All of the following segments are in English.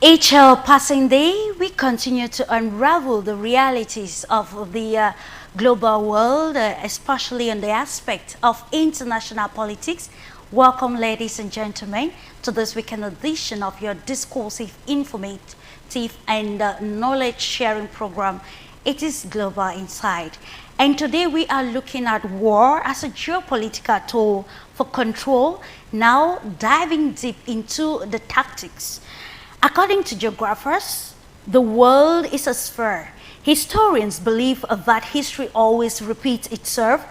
Each passing day, we continue to unravel the realities of the global world, especially in the aspect of international politics. Welcome, ladies and gentlemen, to this weekend edition of your discursive, informative, and knowledge-sharing program. It is Global Insight. And today we are looking at war as a geopolitical tool for control, now diving deep into the tactics. According to geographers, the world is a sphere. Historians believe that history always repeats itself,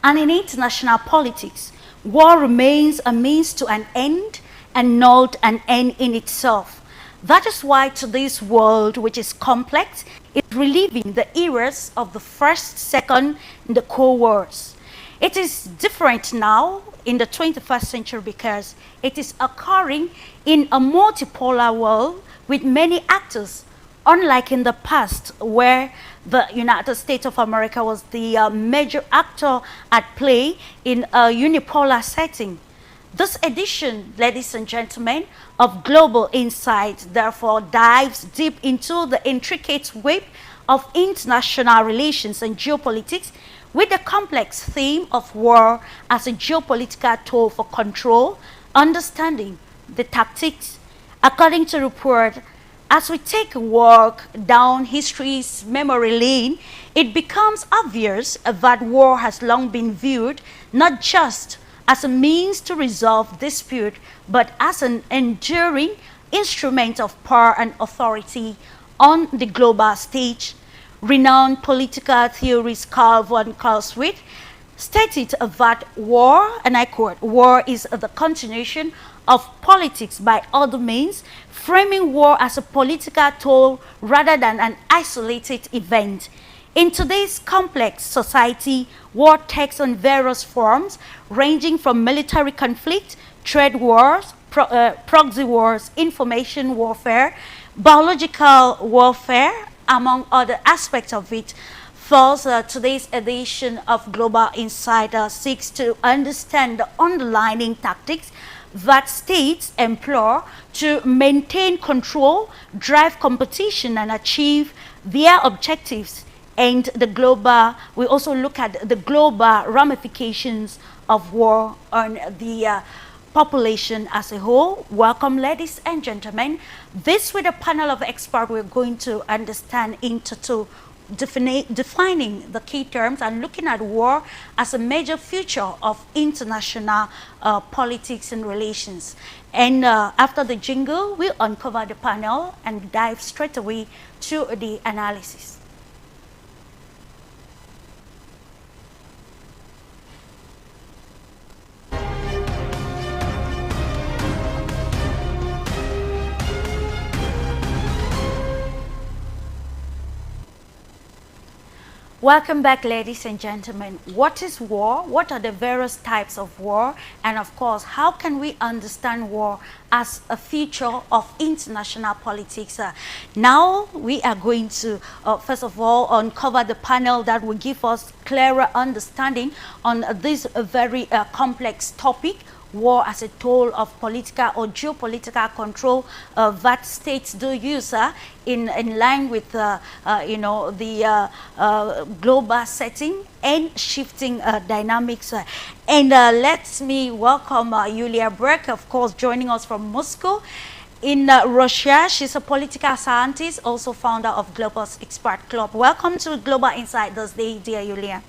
and in international politics, war remains a means to an end and not an end in itself. That is why today's world, which is complex, is reliving the eras of the First, Second, and the Cold Wars. It is different now in the 21st century because it is occurring in a multipolar world with many actors, unlike in the past where the United States of America was the major actor at play in a unipolar setting. This edition, ladies and gentlemen, of Global Insight therefore dives deep into the intricate web of international relations and geopolitics with the complex theme of war as a geopolitical tool for control, understanding the tactics. According to report, as we take a walk down history's memory lane, it becomes obvious that war has long been viewed not just as a means to resolve dispute, but as an enduring instrument of power and authority on the global stage. Renowned political theorist Carl von Clausewitz stated that war, and I quote, war is the continuation of politics by other means, framing war as a political tool rather than an isolated event. In today's complex society, war takes on various forms, ranging from military conflict, trade wars, proxy wars, information warfare, biological warfare, among other aspects of it. Thus, today's edition of Global Insider seeks to understand the underlying tactics that states employ to maintain control, drive competition, and achieve their objectives. And the global, we also look at the global ramifications of war on the population as a whole. Welcome, ladies and gentlemen. This with a panel of experts, we're going to understand into defining the key terms and looking at war as a major feature of international politics and relations. And after the jingle, we'll uncover the panel and dive straight away to the analysis. Welcome back, ladies and gentlemen. What is war? What are the various types of war? And of course, how can we understand war as a feature of international politics? Now, we are going to, first of all, uncover the panel that will give us clearer understanding on this very complex topic, war as a tool of political or geopolitical control that states do use in line with the global setting and shifting dynamics. And let me welcome Yulia BERG, of course, joining us from Moscow in Russia. She's a political scientist, also founder of GLOBUS Expert Club. Welcome to Global Insight this day, dear Yulia.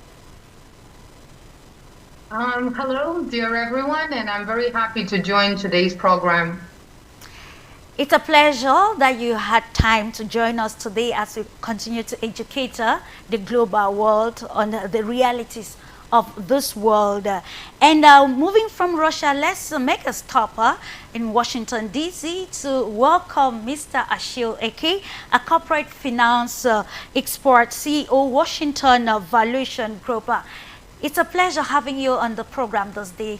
Hello, dear everyone, and I'm very happy to join today's program. It's a pleasure that you had time to join us today as we continue to educate the global world on the realities of this world. And moving from Russia, let's make a stop in Washington, D.C. to welcome Mr. ACHILLE, a corporate finance expert CEO, Washington Valuation Group. It's a pleasure having you on the program this day.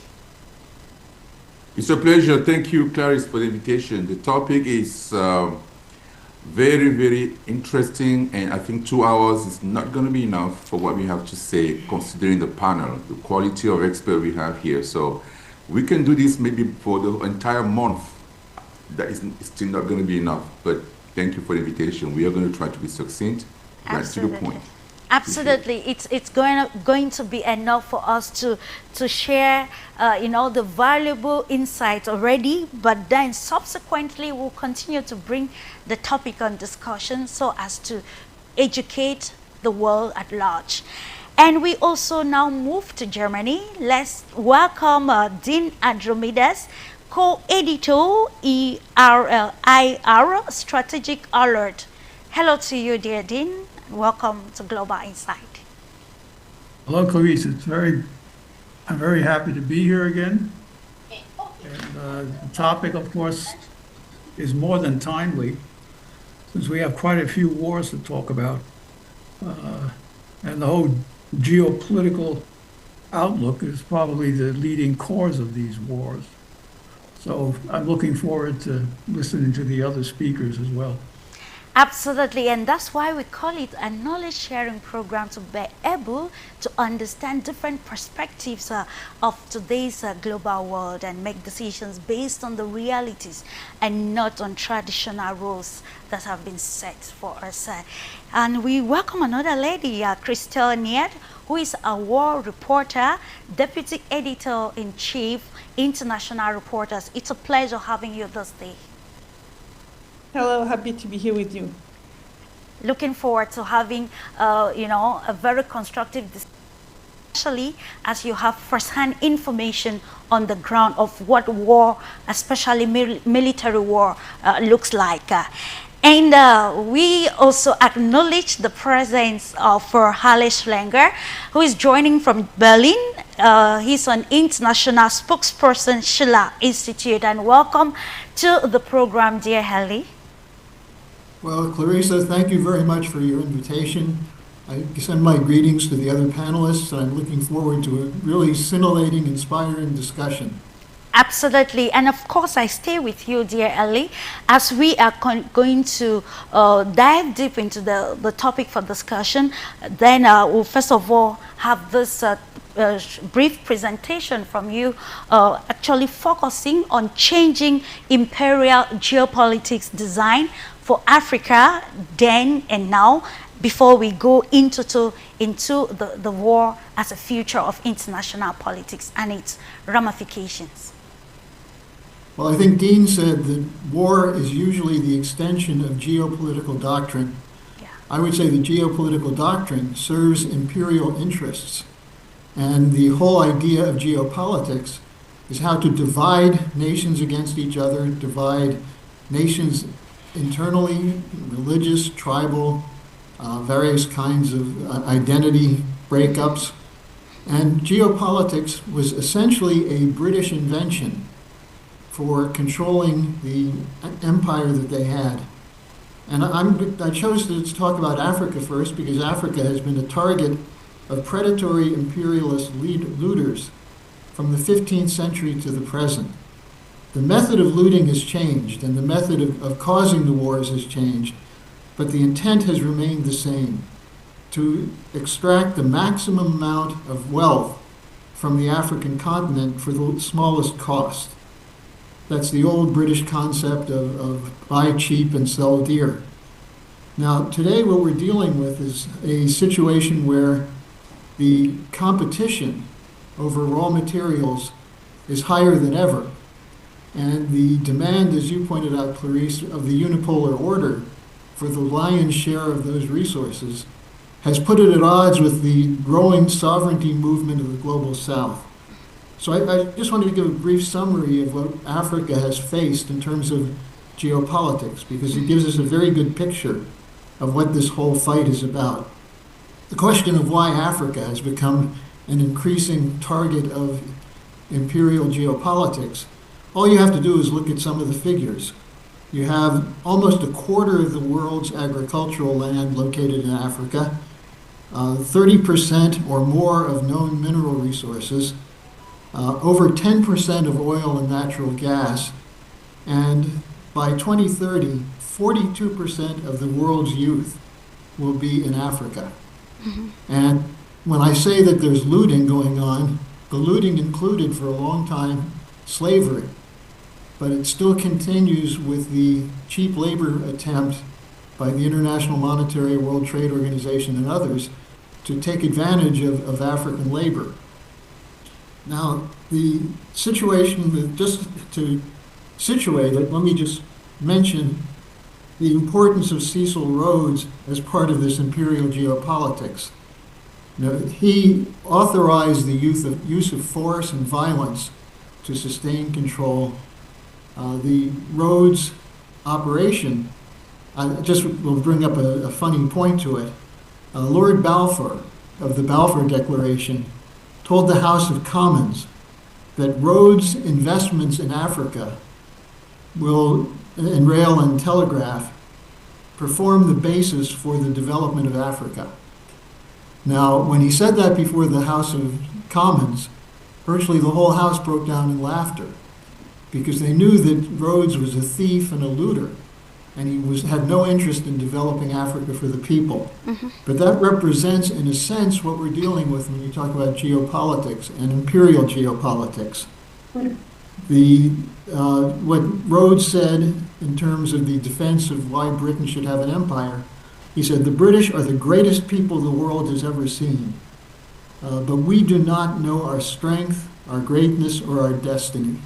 It's a pleasure. Thank you, Clarisse, for the invitation. The topic is very, very interesting, and I think 2 hours is not going to be enough for what we have to say, considering the panel, the quality of expert we have here. So we can do this maybe for the entire month that is still not going to be enough. But thank you for the invitation. We are going to try to be succinct, right to the point. Absolutely, it's going to be enough for us to share, the valuable insights already. But then subsequently, we'll continue to bring the topic on discussion so as to educate the world at large. And we also now move to Germany. Let's welcome Dean Andromidas, co-editor ERLIR Strategic Alert. Hello to you, dear Dean. Welcome to Global Insight. Hello, Clarisse. I'm very happy to be here again. And the topic, of course, is more than timely, since we have quite a few wars to talk about. And the whole geopolitical outlook is probably the leading cause of these wars. So I'm looking forward to listening to the other speakers as well. Absolutely, and that's why we call it a knowledge sharing program, to be able to understand different perspectives of today's global world and make decisions based on the realities and not on traditional rules that have been set for us. And we welcome another lady, CHRISTELLE NÈANT, who is a war reporter, deputy editor-in-chief, International Reporters. It's a pleasure having you this day. Hello, happy to be here with you. Looking forward to having, a very constructive discussion, especially as you have first-hand information on the ground of what war, especially military war, looks like. And we also acknowledge the presence of HARLEY SCHLANGER, who is joining from Berlin. He's an international spokesperson, SCHILLER Institute. And welcome to the program, dear HARLEY. Well, Clarissa, thank you very much for your invitation. I send my greetings to the other panelists, and I'm looking forward to a really scintillating, inspiring discussion. Absolutely, and of course I stay with you, dear Ellie, as we are going to dive deep into the topic for discussion. Then we'll first of all have this brief presentation from you, actually focusing on changing imperial geopolitics design for Africa then and now, before we go into the war as a future of international politics and its ramifications. Well, I think Dean said that war is usually the extension of geopolitical doctrine. Yeah. I would say the geopolitical doctrine serves imperial interests. And the whole idea of geopolitics is how to divide nations against each other, divide nations internally, religious, tribal, various kinds of identity breakups. And geopolitics was essentially a British invention for controlling the empire that they had. And I chose to talk about Africa first because Africa has been a target of predatory imperialist looters from the 15th century to the present. The method of looting has changed, and the method of causing the wars has changed, but the intent has remained the same: to extract the maximum amount of wealth from the African continent for the smallest cost. That's the old British concept of buy cheap and sell dear. Now, today what we're dealing with is a situation where the competition over raw materials is higher than ever. And the demand, as you pointed out, Clarisse, of the unipolar order for the lion's share of those resources has put it at odds with the growing sovereignty movement of the global south. So I just wanted to give a brief summary of what Africa has faced in terms of geopolitics, because it gives us a very good picture of what this whole fight is about. The question of why Africa has become an increasing target of imperial geopolitics, all you have to do is look at some of the figures. You have almost a quarter of the world's agricultural land located in Africa, 30% or more of known mineral resources, over 10% of oil and natural gas, and by 2030, 42% of the world's youth will be in Africa. Mm-hmm. And when I say that there's looting going on, the looting included for a long time slavery. but it still continues with the cheap labor attempt by the International Monetary World Trade Organization and others to take advantage of African labor. Now, the situation, just to situate it, let me just mention the importance of Cecil Rhodes as part of this imperial geopolitics. Now, he authorized the use of force and violence to sustain control. The Rhodes operation, I just will bring up a funny point to it. Lord Balfour of the Balfour Declaration told the House of Commons that Rhodes' investments in Africa will, in rail and telegraph, perform the basis for the development of Africa. Now, when he said that before the House of Commons, virtually the whole House broke down in laughter because they knew that Rhodes was a thief and a looter, and he had no interest in developing Africa for the people. But that represents, in a sense, what we're dealing with when you talk about geopolitics and imperial geopolitics. What Rhodes said in terms of the defense of why Britain should have an empire, he said, "The British are the greatest people the world has ever seen, but we do not know our strength, our greatness, or our destiny."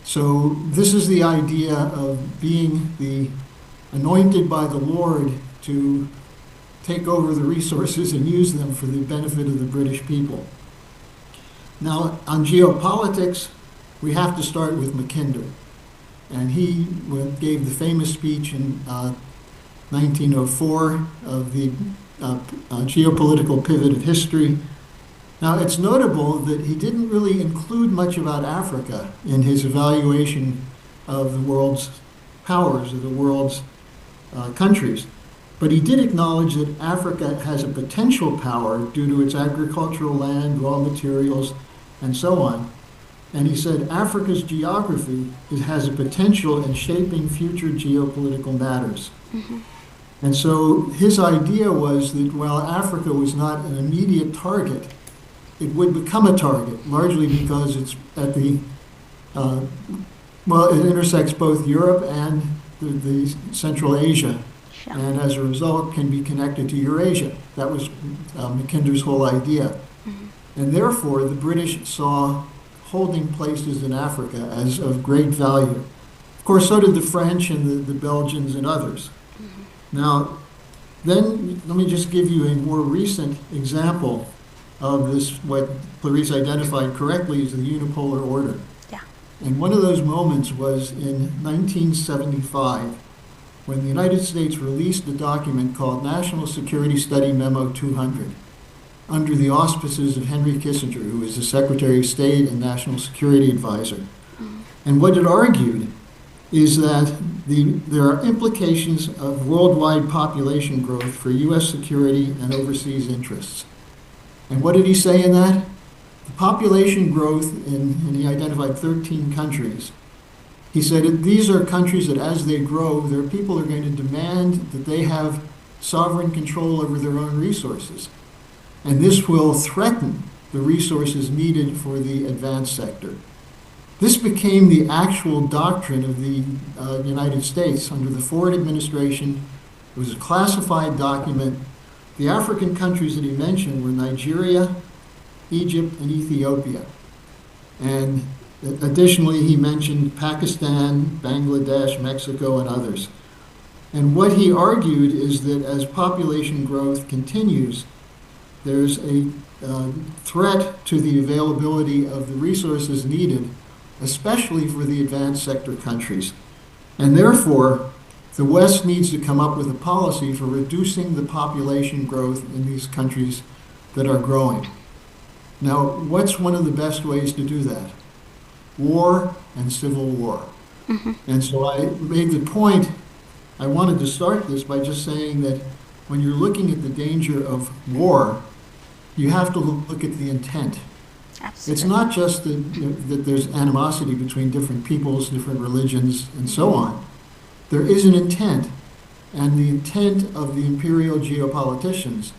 So this is the idea of being the anointed by the Lord to take over the resources and use them for the benefit of the British people. Now, on geopolitics, we have to start with Mackinder. And he gave the famous speech in 1904 of the geopolitical pivot of history. Now, it's notable that he didn't really include much about Africa in his evaluation of the world's powers, of the world's countries. But he did acknowledge that Africa has a potential power due to its agricultural land, raw materials, and so on. And he said Africa's geography has a potential in shaping future geopolitical matters. And so his idea was that while Africa was not an immediate target, it would become a target, largely because it's at the, it intersects both Europe and the Central Asia, and as a result can be connected to Eurasia. That was Mackinder's whole idea. And therefore, the British saw holding places in Africa as of great value. Of course, so did the French and the Belgians and others. Now, then let me just give you a more recent example of this, what Clarisse identified correctly as the unipolar order. And one of those moments was in 1975, when the United States released a document called National Security Study Memo 200, under the auspices of Henry Kissinger, who was the Secretary of State and National Security Advisor. And what it argued is that there are implications of worldwide population growth for U.S. security and overseas interests. And what did he say in that? The population growth and he identified 13 countries. He said these are countries that as they grow, their people are going to demand that they have sovereign control over their own resources. And this will threaten the resources needed for the advanced sector. This became the actual doctrine of the United States under the Ford administration. It was a classified document. The African countries that he mentioned were Nigeria, Egypt, and Ethiopia. And additionally, he mentioned Pakistan, Bangladesh, Mexico, and others. And what he argued is that as population growth continues, there's a threat to the availability of the resources needed, especially for the advanced sector countries. And therefore, the West needs to come up with a policy for reducing the population growth in these countries that are growing. Now, what's one of the best ways to do that? War and civil war. And so I made the point, I wanted to start this by just saying that when you're looking at the danger of war, you have to look at the intent. Absolutely. It's not just that there's animosity between different peoples, different religions, and so on. There is an intent, and the intent of the imperial geopoliticians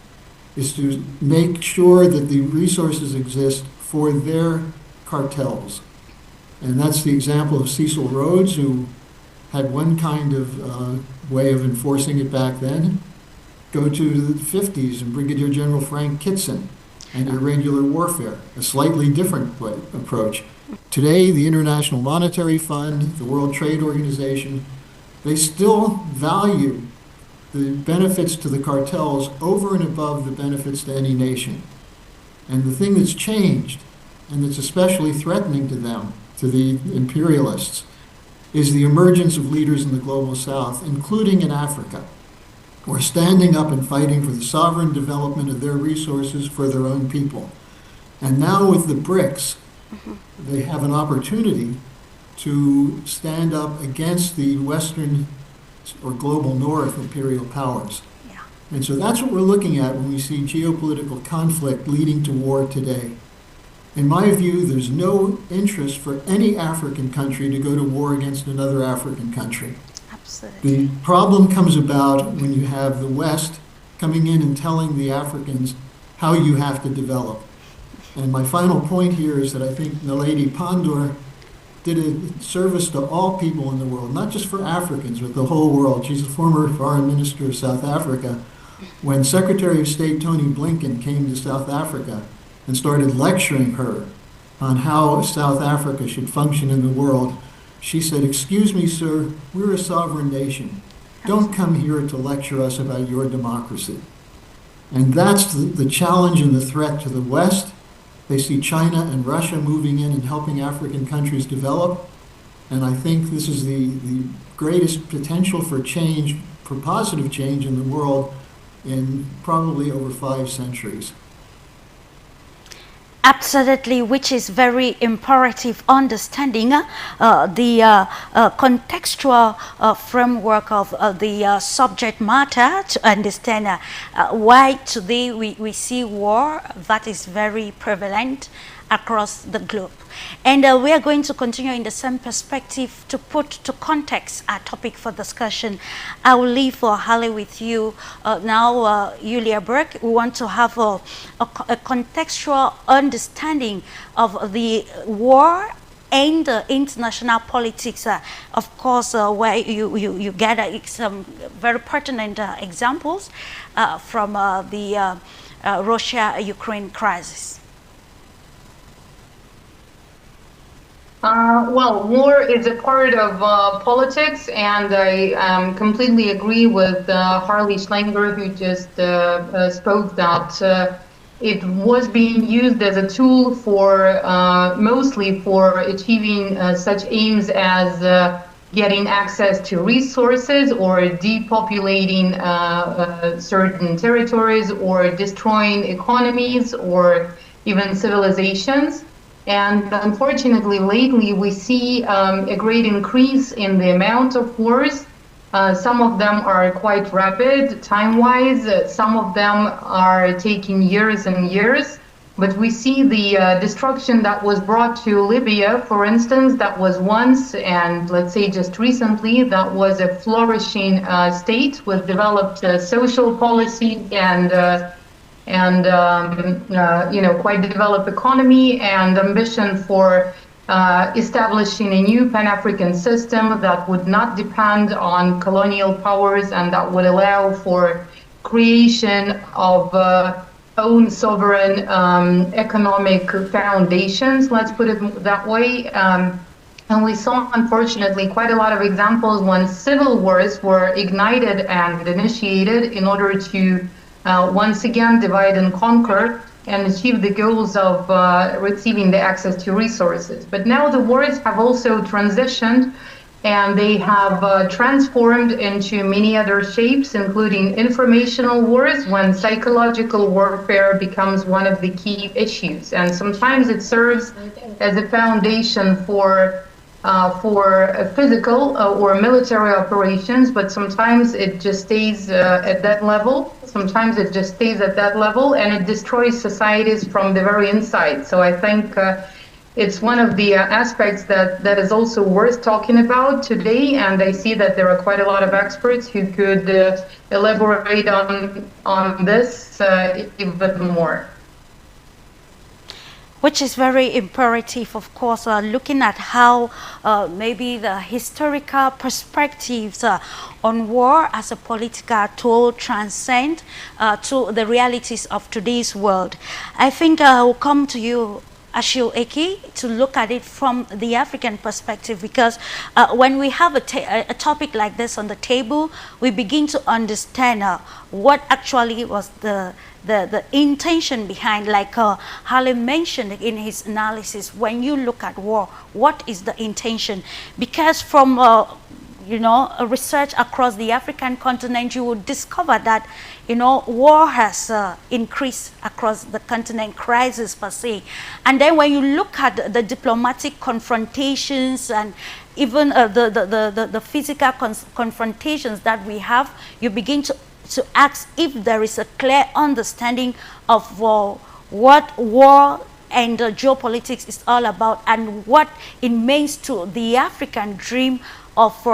is to make sure that the resources exist for their cartels. And that's the example of Cecil Rhodes, who had one kind of way of enforcing it back then. Go to the 50s and Brigadier General Frank Kitson and irregular warfare, a slightly different approach. Today, the International Monetary Fund, the World Trade Organization, they still value the benefits to the cartels over and above the benefits to any nation. And the thing that's changed, and that's especially threatening to them, to the imperialists, is the emergence of leaders in the global south, including in Africa, who are standing up and fighting for the sovereign development of their resources for their own people. And now with the BRICS, they have an opportunity to stand up against the Western or global North imperial powers. Yeah. And so that's what we're looking at when we see geopolitical conflict leading to war today. In my view, there's no interest for any African country to go to war against another African country. Absolutely. The problem comes about when you have the West coming in and telling the Africans how you have to develop. And my final point here is that I think Naledi Pandor did a service to all people in the world, not just for Africans, but the whole world. She's a former foreign minister of South Africa. When Secretary of State Tony Blinken came to South Africa and started lecturing her on how South Africa should function in the world, she said, "Excuse me, sir, we're a sovereign nation. Don't come here to lecture us about your democracy." And that's the challenge and the threat to the West. They see China and Russia moving in and helping African countries develop. And I think this is the greatest potential for change, for positive change in the world in probably over 5 centuries. Absolutely, which is very imperative understanding the contextual framework of the subject matter to understand why today we see war that is very prevalent across the globe. And we are going to continue in the same perspective to put to context our topic for discussion. I will leave for Harley with you now, Yulia BERG. We want to have a contextual understanding of the war and international politics, of course, where you gather some very pertinent examples from the Russia-Ukraine crisis. Well, war is a part of politics, and I completely agree with Harley Schlanger, who just spoke that it was being used as a tool for mostly for achieving such aims as getting access to resources or depopulating certain territories or destroying economies or even civilizations. And unfortunately, lately we see a great increase in the amount of wars. Some of them are quite rapid time-wise. Some of them are taking years and years. But we see the destruction that was brought to Libya, for instance, that was once, and let's say just recently, that was a flourishing state with developed social policy and quite developed economy and ambition for establishing a new Pan-African system that would not depend on colonial powers and that would allow for creation of own sovereign economic foundations, let's put it that way. And we saw, unfortunately, quite a lot of examples when civil wars were ignited and initiated in order to once again divide and conquer and achieve the goals of receiving the access to resources. But now the wars have also transitioned and they have transformed into many other shapes, including informational wars, when psychological warfare becomes one of the key issues. And sometimes it serves as a foundation for physical or military operations, but sometimes it just stays at that level. Sometimes it just stays at that level and it destroys societies from the very inside. So I think it's one of the aspects that is also worth talking about today, and I see that there are quite a lot of experts who could elaborate on this even more. which is very imperative, of course, looking at how maybe the historical perspectives on war as a political tool transcend to the realities of today's world. I think I will come to you, ACHILLE EKEU, to look at it from the African perspective, because when we have a topic like this on the table, we begin to understand what actually was the intention behind, like Harley mentioned in his analysis. When you look at war, what is the intention? Because from you know, a research across the African continent, you would discover that, you know, war has increased across the continent, crisis per se. And then when you look at the diplomatic confrontations and even the physical confrontations that we have, you begin to ask if there is a clear understanding of what war and geopolitics is all about, and what it means to the African dream of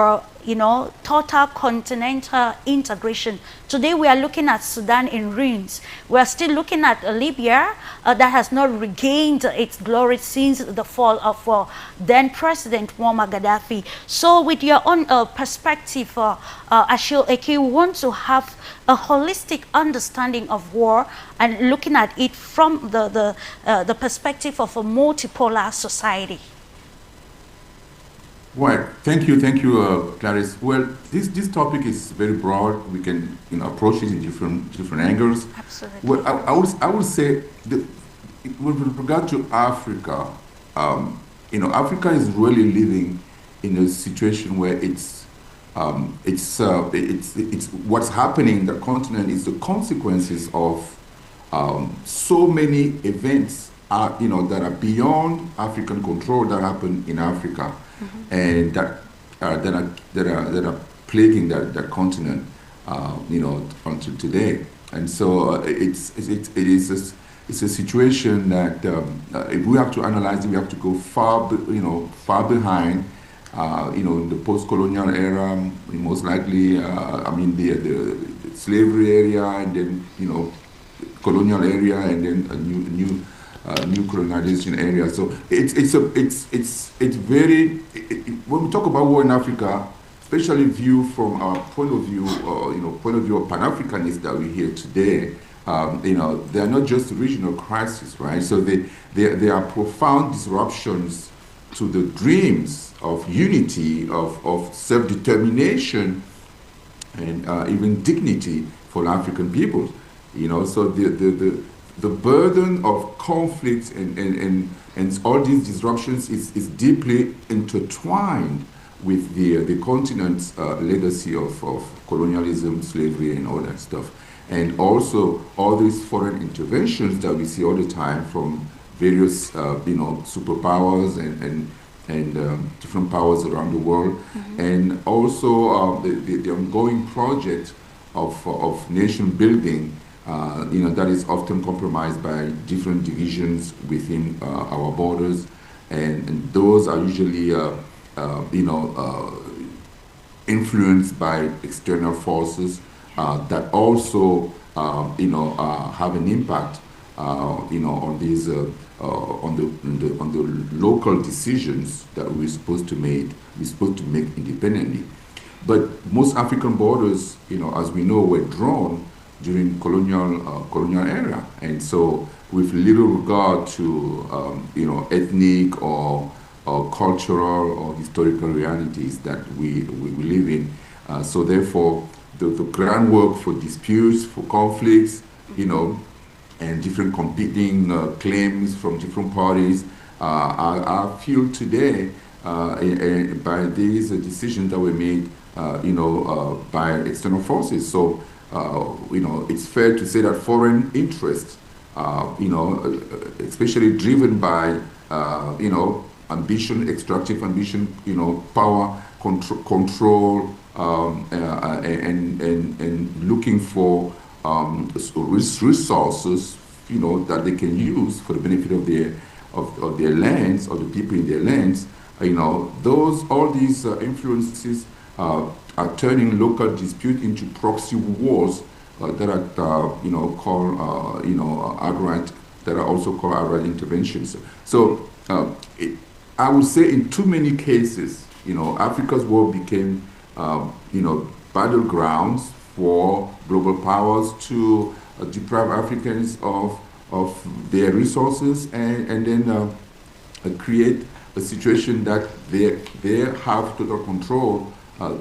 you know, total continental integration. Today we are looking at Sudan in ruins. We are still looking at Libya that has not regained its glory since the fall of then President Muammar Gaddafi. So with your own perspective, ACHILLE EKEU, we want to have a holistic understanding of war and looking at it from the perspective of a multipolar society. Well, thank you, Clarisse. Well, this topic is very broad. We can, you know, approach it in different angles. Absolutely. Well, I would say that with regard to Africa, you know, Africa is really living in a situation where it's what's happening in the continent is the consequences of so many events, you know, that are beyond African control that happen in Africa. And that are plaguing that continent, you know, until today. And so it's a situation that if we have to analyze it, we have to go far behind, you know, in the post-colonial era, most likely, I mean, the slavery area, and then, you know, colonial area, and then a new colonization area. So it's very, when we talk about war in Africa, especially viewed from our point of view, you know, point of view of Pan-Africanists that we hear today, you know, they are not just regional crises, right? So they are profound disruptions to the dreams of unity, of self-determination, and even dignity for African peoples. You know, so the burden of conflicts and all these disruptions is deeply intertwined with the continent's legacy of colonialism, slavery, and all that stuff. And also all these foreign interventions that we see all the time from various, you know, superpowers and different powers around the world. And also the ongoing project of nation building, you know, that is often compromised by different divisions within our borders, and those are usually, you know, influenced by external forces that also, you know, have an impact, you know, on these, on the local decisions that we're supposed to make independently. But most African borders, you know, as we know, were drawn during colonial era, and so with little regard to you know, ethnic or cultural or historical realities that we live in. So therefore, the groundwork for disputes, for conflicts, you know, and different competing claims from different parties are fueled today by these decisions that were made, you know, by external forces. So you know, it's fair to say that foreign interests, you know, especially driven by, you know, ambition, extractive ambition, you know, power, control, and looking for resources, you know, that they can use for the benefit of their lands, or the people in their lands. You know, all these influences are turning local dispute into proxy wars that are, you know, called, you know, outright that are also called armed interventions. So I would say in too many cases, Africa's war became, battlegrounds for global powers to deprive Africans of their resources and then create a situation that they have total control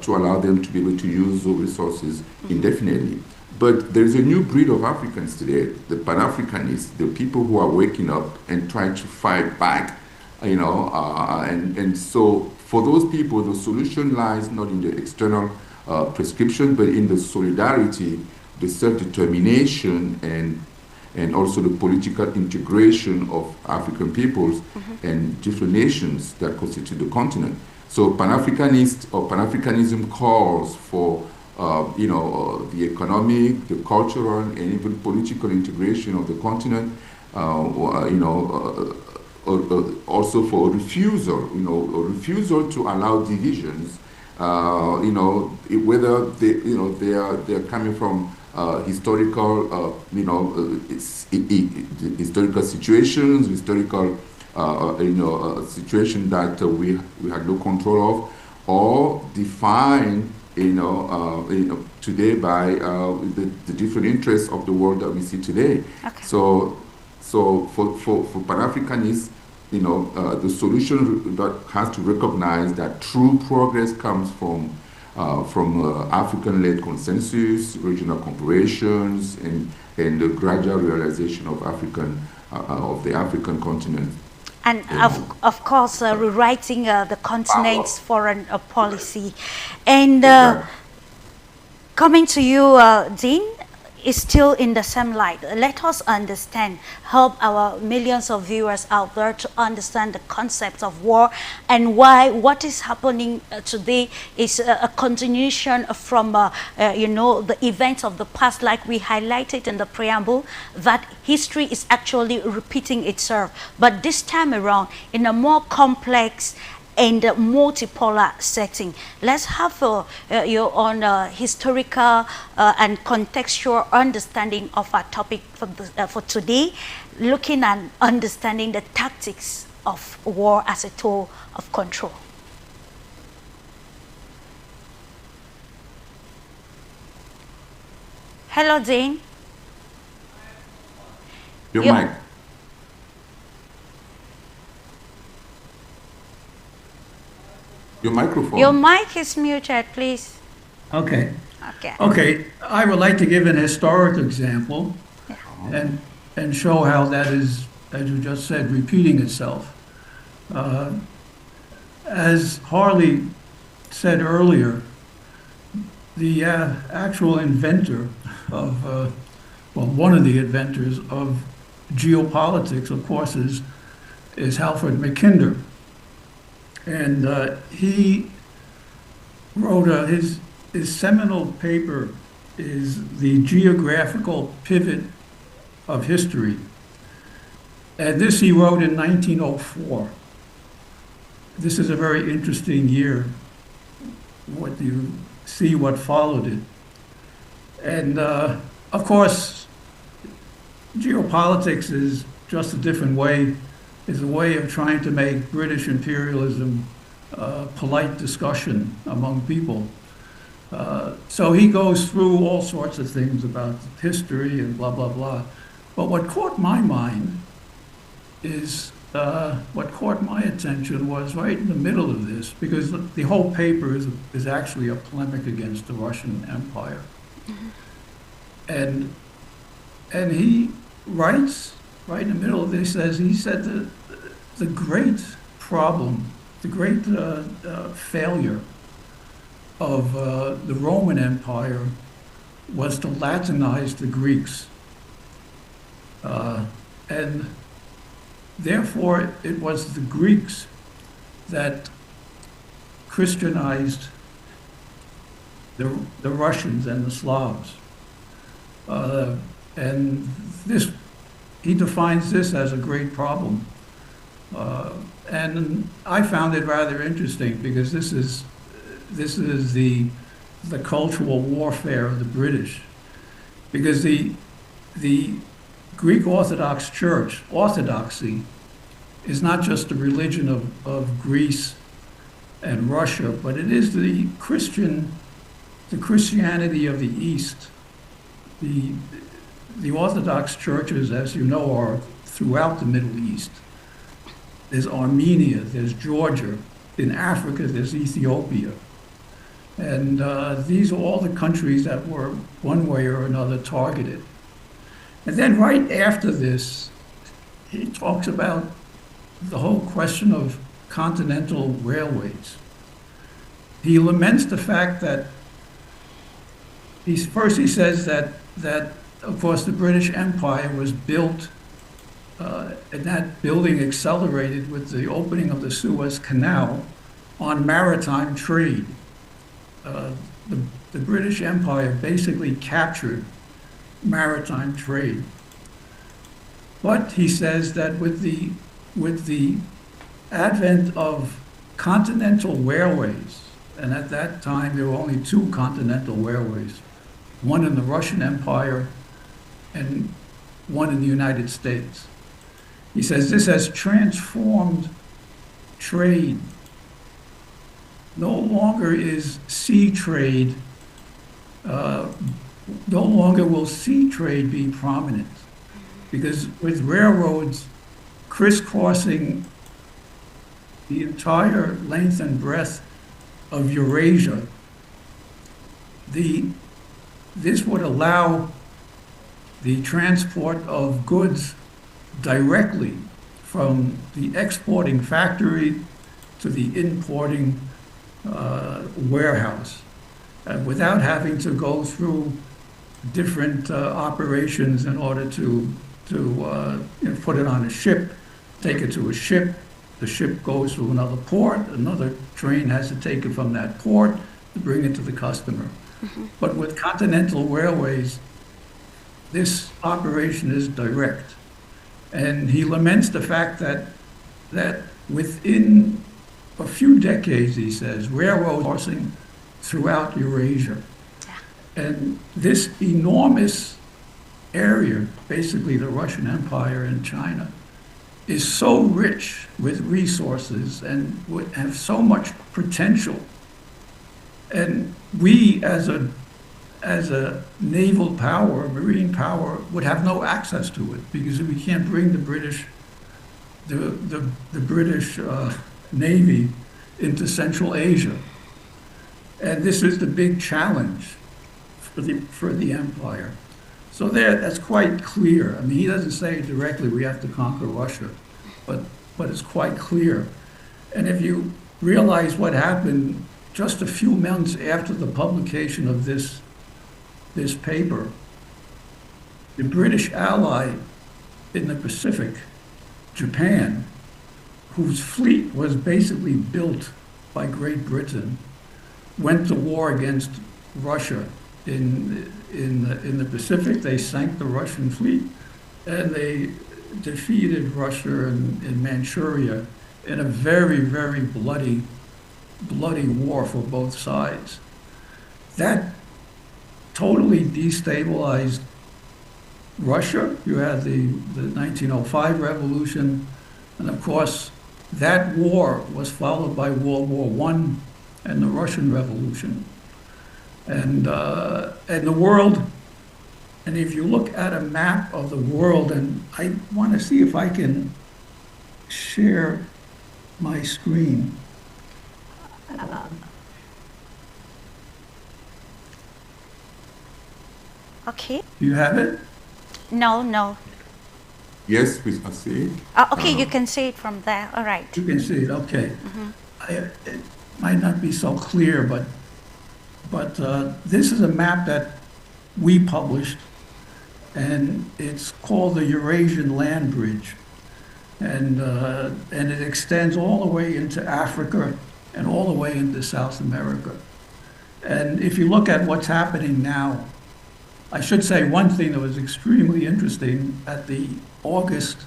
to allow them to be able to use those resources indefinitely. But there's a new breed of Africans today, the Pan-Africanists, the people who are waking up and trying to fight back, and so for those people, the solution lies not in the external prescription, but in the solidarity, the self-determination, and also the political integration of African peoples and different nations that constitute the continent. So Pan-Africanist or Pan-Africanism calls for the economic, the cultural, and even political integration of the continent. Also for a refusal to allow divisions. Whether they're coming from historical, historical situations, historical, situation that we had no control of, or defined, today by the different interests of the world that we see today. Okay. So for Pan-Africanists, the solution that has to recognize that true progress comes from African-led consensus, regional cooperations, and the gradual realization of the African continent. And of course, rewriting the continent's foreign policy. And coming to you, Dean, is still in the same light. Let us understand, help our millions of viewers out there to understand the concept of war and why what is happening today is a continuation from, the events of the past, like we highlighted in the preamble, that history is actually repeating itself. But this time around, in a more complex and multipolar setting. Let's have your own historical and contextual understanding of our topic for today, looking at understanding the tactics of war as a tool of control. Hello, Dean. Your mic. Your microphone. Your mic is muted, please. Okay. Okay. Okay, I would like to give an historic example and show how that is, as you just said, repeating itself. As Harley said earlier, the actual inventor of, one of the inventors of geopolitics, of course, is Alfred Mackinder. And he wrote his seminal paper is The Geographical Pivot of History. And this he wrote in 1904. This is a very interesting year, what you see what followed it. And of course, geopolitics is just a different way, is a way of trying to make British imperialism polite discussion among people. So he goes through all sorts of things about history and blah, blah, blah. But what caught my mind is, what caught my attention was right in the middle of this, because the whole paper is actually a polemic against the Russian Empire. Mm-hmm. And he writes, right in the middle of this, he said that the great problem, the great failure of the Roman Empire was to Latinize the Greeks. And therefore, it was the Greeks that Christianized the Russians and the Slavs. And this, he defines this as a great problem. And I found it rather interesting because this is the cultural warfare of the British, because the Greek Orthodox Church, Orthodoxy, is not just the religion of Greece and Russia, but it is the Christianity of the East. The Orthodox churches, as you know, are throughout the Middle East. There's Armenia, there's Georgia. In Africa, there's Ethiopia. And these are all the countries that were one way or another targeted. And then right after this, he talks about the whole question of continental railways. He laments the fact that he says that of course the British Empire was built and that building accelerated with the opening of the Suez Canal on maritime trade. The British Empire basically captured maritime trade. But he says that with the advent of continental railways, and at that time there were only two continental railways, one in the Russian Empire and one in the United States. He says this has transformed trade. No longer is sea trade, no longer will sea trade be prominent, because with railroads crisscrossing the entire length and breadth of Eurasia, this would allow the transport of goods directly from the exporting factory to the importing warehouse, without having to go through different operations in order to put it on a ship, take it to a ship. The ship goes to another port. Another train has to take it from that port to bring it to the customer. Mm-hmm. But with continental railways, this operation is direct. And he laments the fact that within a few decades, he says, railroads are crossing throughout Eurasia. And this enormous area, basically the Russian Empire and China, is so rich with resources and would have so much potential. And we, as a naval power, marine power, would have no access to it, because we can't bring the British Navy into Central Asia. And this is the big challenge for the empire. So that's quite clear. I mean, he doesn't say directly we have to conquer Russia, but it's quite clear. And if you realize what happened just a few months after the publication of this paper, the British ally in the Pacific, Japan, whose fleet was basically built by Great Britain, went to war against Russia in the Pacific. They sank the Russian fleet, and they defeated Russia in Manchuria in a very, very bloody war for both sides. That totally destabilized Russia. You had the 1905 revolution, and of course, that war was followed by World War I and the Russian Revolution. And the world, and if you look at a map of the world, and I want to see if I can share my screen. Okay. Do you have it? No. Yes, please, I see it. Okay, you can see it from there. All right. You can see it, okay. Mm-hmm. It might not be so clear, but this is a map that we published, and it's called the Eurasian Land Bridge. And it extends all the way into Africa and all the way into South America. And if you look at what's happening now, I should say one thing that was extremely interesting at the August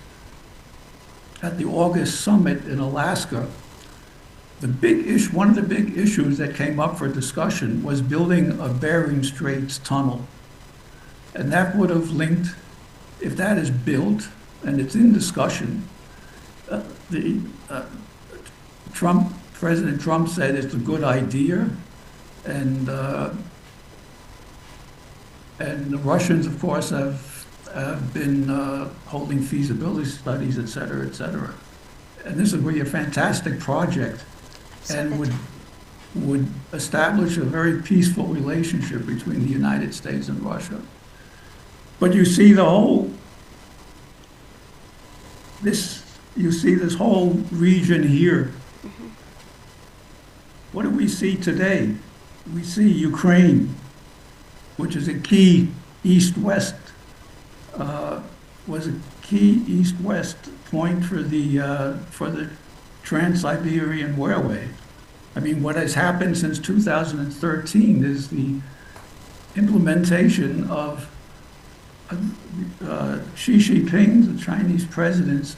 summit in Alaska. One of the big issues that came up for discussion was building a Bering Straits tunnel. And that would have linked if that is built and it's in discussion, the President Trump said it's a good idea, and the Russians, of course, have been holding feasibility studies, et cetera, et cetera. And this would be a fantastic project and would establish a very peaceful relationship between the United States and Russia. But you see you see this whole region here. What do we see today? We see Ukraine, which is a key east-west, was a key east-west point for the Trans-Siberian Railway. I mean, what has happened since 2013 is the implementation of Xi Jinping, the Chinese president's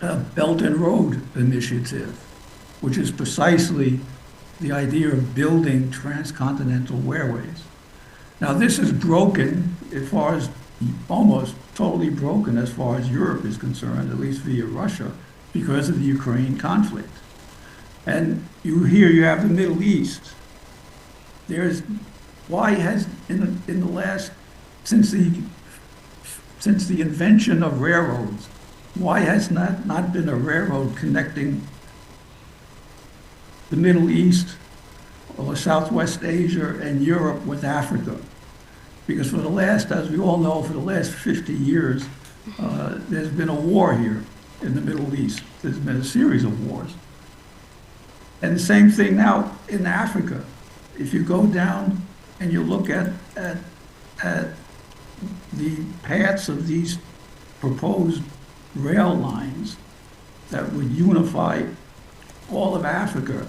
Belt and Road Initiative, which is precisely the idea of building transcontinental railways. Now, this is broken as far as, almost totally broken as far as Europe is concerned, at least via Russia, because of the Ukraine conflict. And you have the Middle East. Why has, in the last, since the invention of railroads, why has not been a railroad connecting the Middle East or Southwest Asia and Europe with Africa? Because for the last, as we all know, for the last 50 years, there's been a war here in the Middle East. There's been a series of wars. And the same thing now in Africa. If you go down and you look at the paths of these proposed rail lines that would unify all of Africa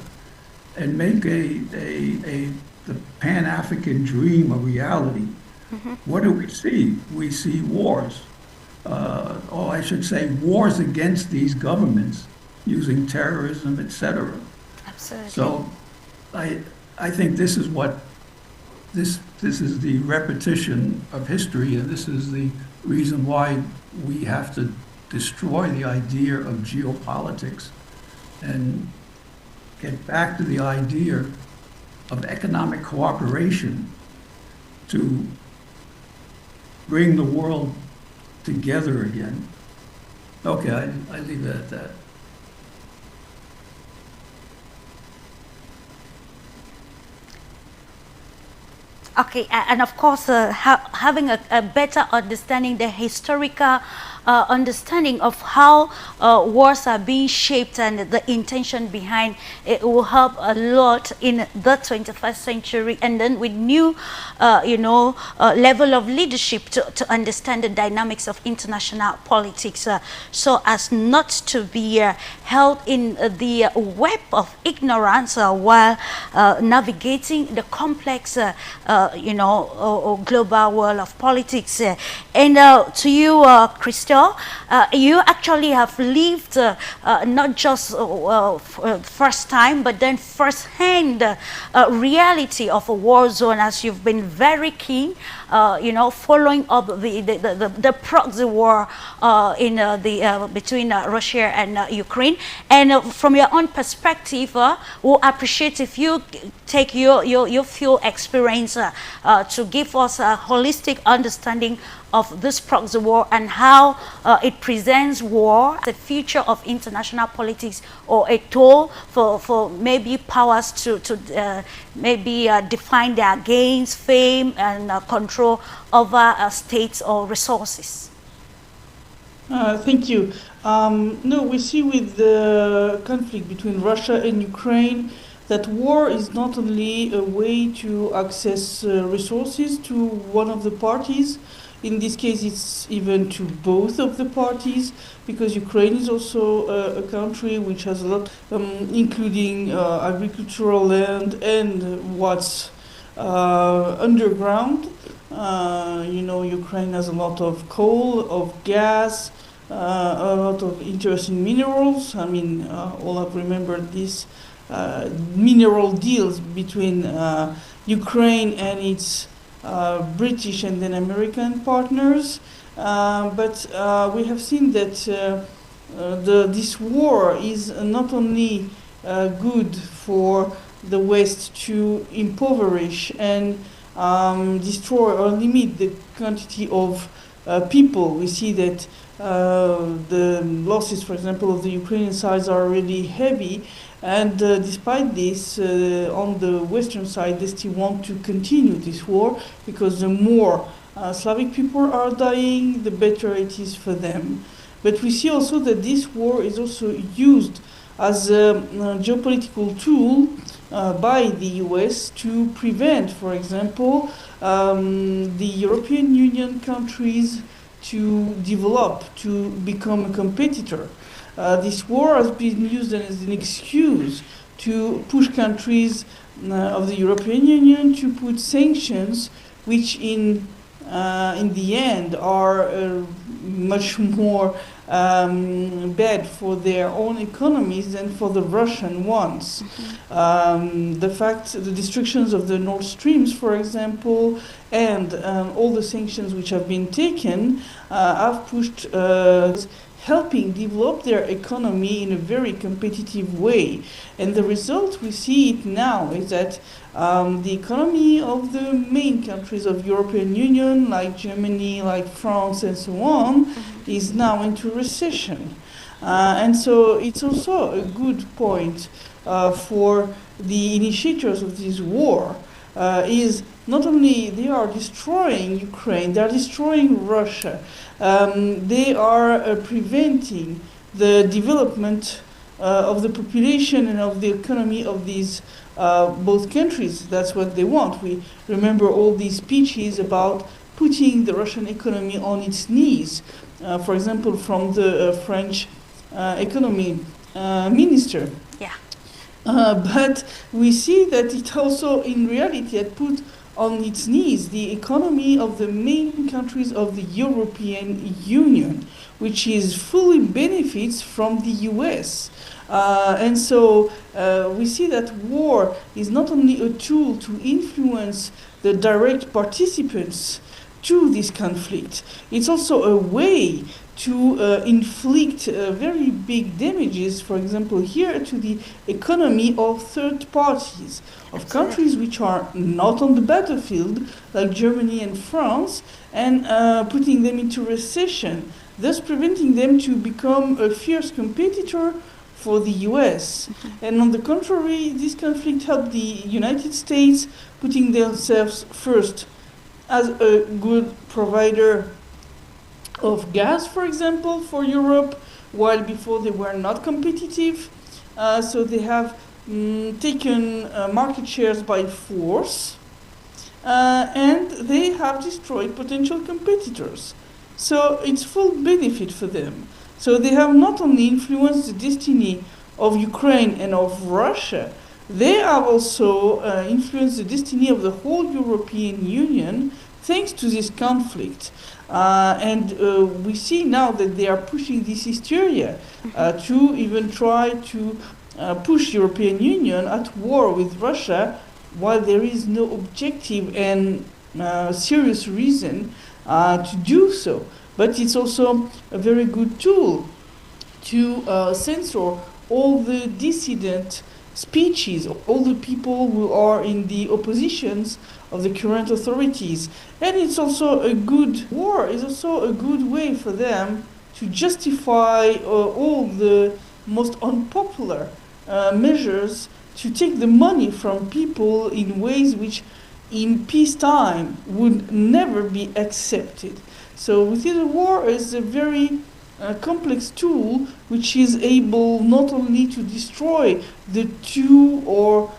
and make the Pan-African dream a reality. What do we see? We see wars. Or I should say wars against these governments using terrorism, etc. Absolutely. So I think this is what this is the repetition of history, and this is the reason why we have to destroy the idea of geopolitics and get back to the idea of economic cooperation to bring the world together again. Okay, I leave it at that. Okay, and of course, having a better understanding, the historical understanding of how wars are being shaped and the intention behind it will help a lot in the 21st century, and then with new level of leadership to understand the dynamics of international politics, so as not to be held in the web of ignorance while navigating the complex global world of politics. And to you, Christelle, you actually have lived not just first time, but then first-hand reality of a war zone, as you've been very keen, following up the proxy war between Russia and Ukraine. And from your own perspective, we'll appreciate if you take your full experience to give us a holistic understanding of this proxy war and how it presents war, the future of international politics, or a tool for maybe powers to maybe define their gains, fame, and control over states or resources. Thank you. No, we see with the conflict between Russia and Ukraine that war is not only a way to access resources to one of the parties. In this case, it's even to both of the parties, because Ukraine is also a country which has a lot, including agricultural land and what's underground. Ukraine has a lot of coal, of gas, a lot of interesting minerals. I mean, all have remembered these mineral deals between Ukraine and its British and then American partners. But we have seen that this war is not only good for the West to impoverish and destroy or limit the quantity of people. We see that the losses, for example, of the Ukrainian side are really heavy, and despite this, on the Western side, they still want to continue this war because the more Slavic people are dying, the better it is for them. But we see also that this war is also used as a geopolitical tool by the US to prevent, for example, the European Union countries to develop, to become a competitor. This war has been used as an excuse to push countries of the European Union to put sanctions, which in the end are much more bad for their own economies than for the Russian ones. The destructions of the Nord Streams, for example, and all the sanctions which have been taken have pushed helping develop their economy in a very competitive way. And the result, we see it now, is that the economy of the main countries of European Union, like Germany, like France, and so on, is now into recession. And so it's also a good point for the initiators of this war, is not only they are destroying Ukraine, they are destroying Russia, they are preventing the development of the population and of the economy of these both countries. That's what they want. We remember all these speeches about putting the Russian economy on its knees, for example, from the French economy minister. Yeah. But we see that it also, in reality, had put on its knees the economy of the main countries of the European Union, which is fully benefits from the US. And so we see that war is not only a tool to influence the direct participants to this conflict, it's also a way to inflict very big damages, for example, here to the economy of third parties, of countries which are not on the battlefield, like Germany and France, and putting them into recession, thus preventing them to become a fierce competitor for the US. And on the contrary, this conflict helped the United States putting themselves first as a good provider of gas, for example, for Europe, while before they were not competitive. So they have taken market shares by force, and they have destroyed potential competitors. So it's full benefit for them. So they have not only influenced the destiny of Ukraine and of Russia, they have also influenced the destiny of the whole European Union thanks to this conflict. And we see now that they are pushing this hysteria to even try to push European Union at war with Russia, while there is no objective and serious reason to do so. But it's also a very good tool to censor all the dissident speeches, all the people who are in the oppositions of the current authorities. And it's also a good war, is also a good way for them to justify all the most unpopular measures, to take the money from people in ways which in peacetime would never be accepted. So we see the war as a very complex tool which is able not only to destroy the two or,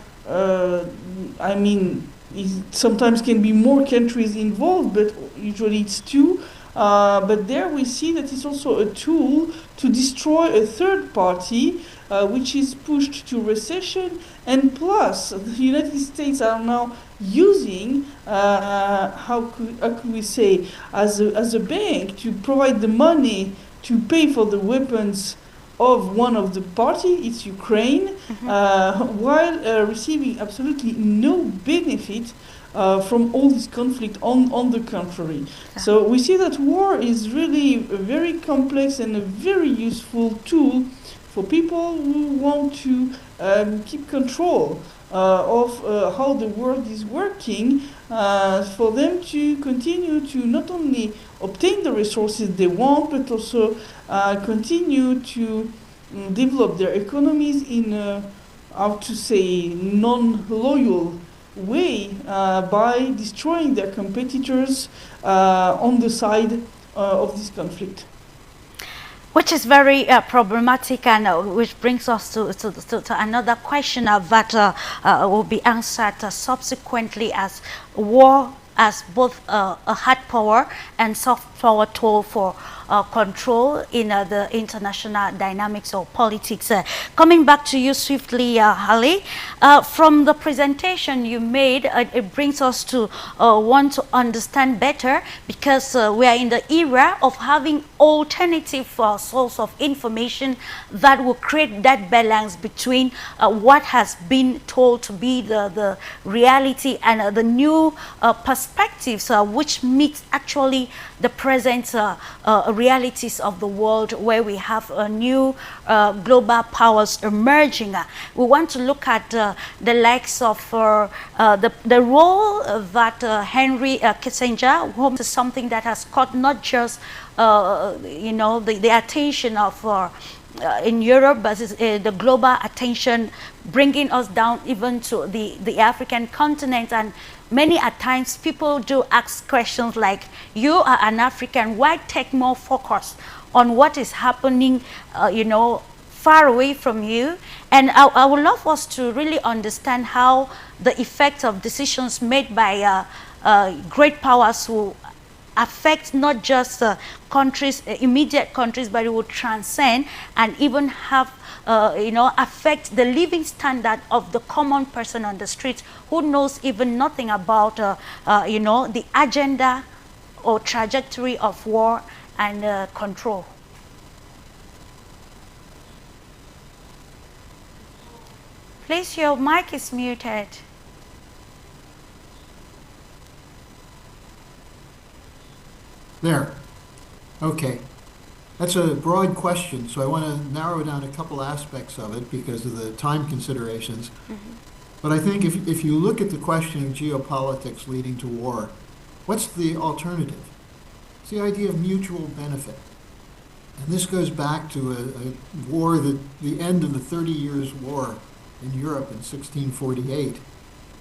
it sometimes can be more countries involved, but usually it's two. But there we see that it's also a tool to destroy a third party which is pushed to recession, and plus the United States are now using, how could we say, as a bank to provide the money to pay for the weapons of one of the party, it's Ukraine, while receiving absolutely no benefit from all this conflict. On the contrary. So we see that war is really a very complex and a very useful tool for people who want to keep control of how the world is working, for them to continue to not only obtain the resources they want, but also continue to develop their economies in a, how to say, non-loyal way, by destroying their competitors on the side of this conflict. Which is very problematic, and which brings us to another question that will be answered subsequently, as war as both a hard power and soft power tool for control in the international dynamics of politics. Coming back to you swiftly, Harley, from the presentation you made, it brings us to want to understand better, because we are in the era of having alternative source of information that will create that balance between what has been told to be the reality and the new perspectives which meet actually the present realities of the world, where we have new global powers emerging. We want to look at the likes of the role that Henry Kissinger, whom is something that has caught not just the attention of in Europe, but the global attention, bringing us down even to the African continent. And many at times people do ask questions like, you are an African, why take more focus on what is happening far away from you? And I would love us to really understand how the effect of decisions made by great powers will affect not just countries, immediate countries, but it will transcend and even have affect the living standard of the common person on the street, who knows even nothing about the agenda or trajectory of war and control. Please, your mic is muted. There. Okay. That's a broad question, so I want to narrow down a couple aspects of it because of the time considerations. But I think if you look at the question of geopolitics leading to war, what's the alternative? It's the idea of mutual benefit. And this goes back to a war, the end of the 30 Years' War in Europe in 1648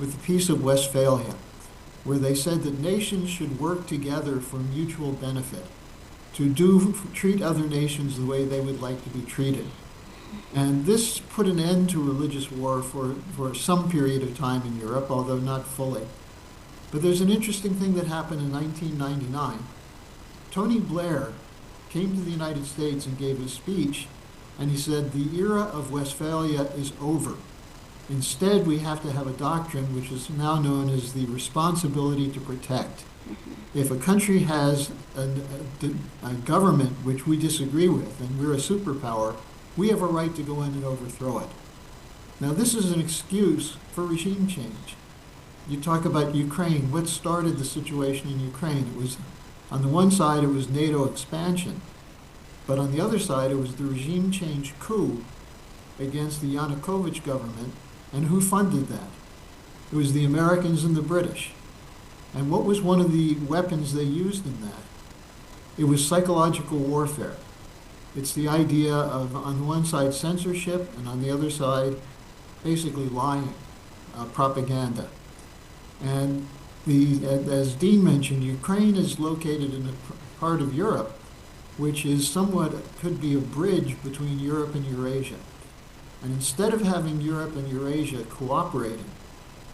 with the Peace of Westphalia, where they said that nations should work together for mutual benefit, to treat other nations the way they would like to be treated. And this put an end to religious war for some period of time in Europe, although not fully. But there's an interesting thing that happened in 1999. Tony Blair came to the United States and gave a speech, and he said, the era of Westphalia is over. Instead, we have to have a doctrine which is now known as the responsibility to protect. If a country has a government which we disagree with, and we're a superpower, we have a right to go in and overthrow it. Now, this is an excuse for regime change. You talk about Ukraine. What started the situation in Ukraine? It was, on the one side, it was NATO expansion, but on the other side, it was the regime change coup against the Yanukovych government. And who funded that? It was the Americans and the British. And what was one of the weapons they used in that? It was psychological warfare. It's the idea of, on the one side, censorship, and on the other side, basically lying, propaganda. And as Dean mentioned, Ukraine is located in a part of Europe which is somewhat, could be a bridge between Europe and Eurasia. And instead of having Europe and Eurasia cooperating,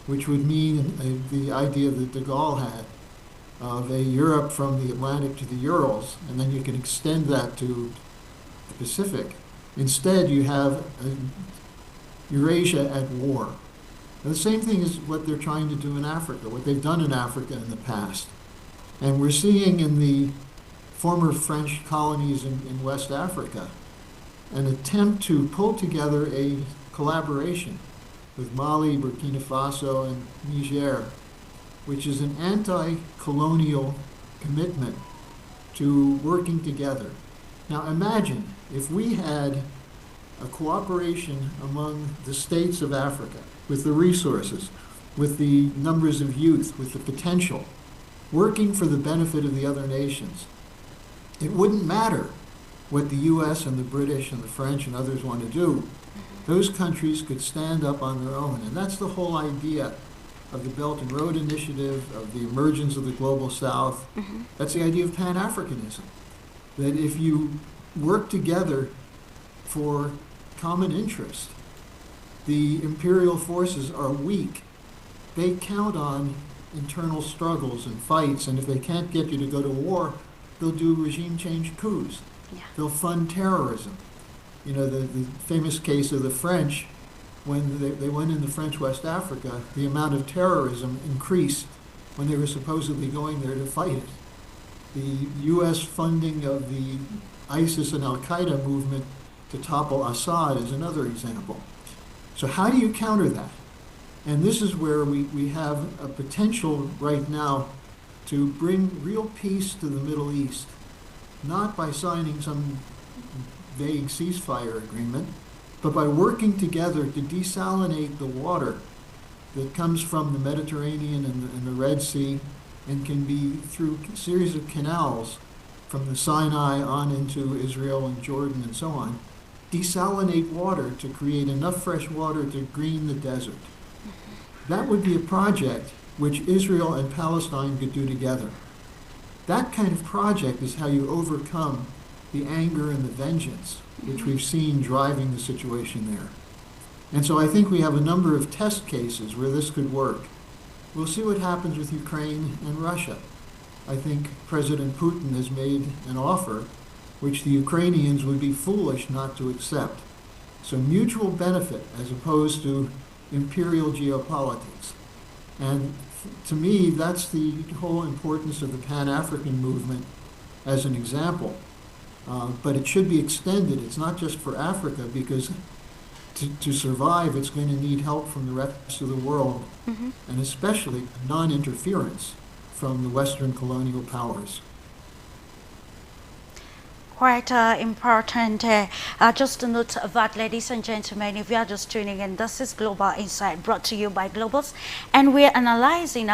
which would mean the idea that de Gaulle had of a Europe from the Atlantic to the Urals, and then you can extend that to the Pacific, instead you have Eurasia at war. And the same thing is what they're trying to do in Africa, what they've done in Africa in the past. And we're seeing in the former French colonies in West Africa an attempt to pull together a collaboration with Mali, Burkina Faso, and Niger, which is an anti-colonial commitment to working together. Now imagine if we had a cooperation among the states of Africa with the resources, with the numbers of youth, with the potential, working for the benefit of the other nations. It wouldn't matter what the US and the British and the French and others want to do. Those countries could stand up on their own. And that's the whole idea of the Belt and Road Initiative, of the emergence of the Global South. That's the idea of Pan-Africanism. That if you work together for common interest, the imperial forces are weak. They count on internal struggles and fights, and if they can't get you to go to war, they'll do regime change coups. Yeah. They'll fund terrorism. You know, the famous case of the French, when they went into French West Africa, the amount of terrorism increased when they were supposedly going there to fight it. The US funding of the ISIS and Al-Qaeda movement to topple Assad is another example. So how do you counter that? And this is where we have a potential right now to bring real peace to the Middle East, not by signing some vague ceasefire agreement, but by working together to desalinate the water that comes from the Mediterranean and the Red Sea, and can be through a series of canals from the Sinai on into Israel and Jordan and so on, desalinate water to create enough fresh water to green the desert. That would be a project which Israel and Palestine could do together. That kind of project is how you overcome the anger and the vengeance which we've seen driving the situation there. And so I think we have a number of test cases where this could work. We'll see what happens with Ukraine and Russia. I think President Putin has made an offer which the Ukrainians would be foolish not to accept. So mutual benefit as opposed to imperial geopolitics. And to me, that's the whole importance of the Pan-African movement as an example. But it should be extended. It's not just for Africa, because to survive, it's going to need help from the rest of the world, and especially non-interference from the Western colonial powers. Quite important. Just to note that, ladies and gentlemen, if you are just tuning in, this is Global Insight brought to you by GLOBUS, and we're analyzing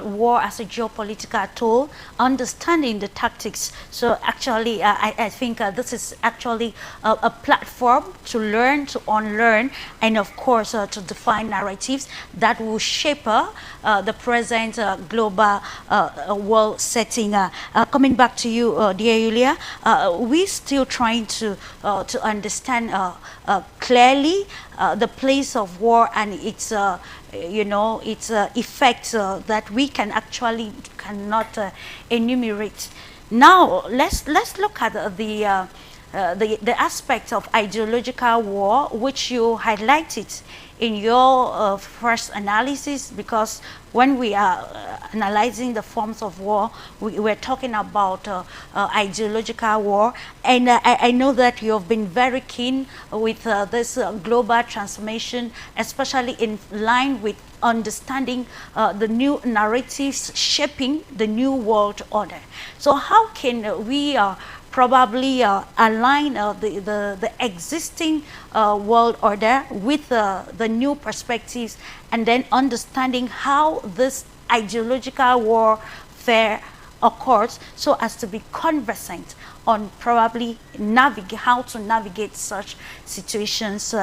war as a geopolitical tool, understanding the tactics. So actually, I think this is actually a platform to learn, to unlearn, and of course to define narratives that will shape the present global world setting. Coming back to you, dear Yulia, we're still trying to understand clearly the place of war and its its effects that we cannot enumerate. Now let's look at the aspect of ideological war, which you highlighted in your first analysis, because when we are analyzing the forms of war, we were talking about ideological war, and I know that you have been very keen with this global transformation, especially in line with understanding the new narratives shaping the new world order. So how can we probably align the existing world order with the new perspectives, and then understanding how this ideological warfare occurs, so as to be conversant on probably how to navigate such situations,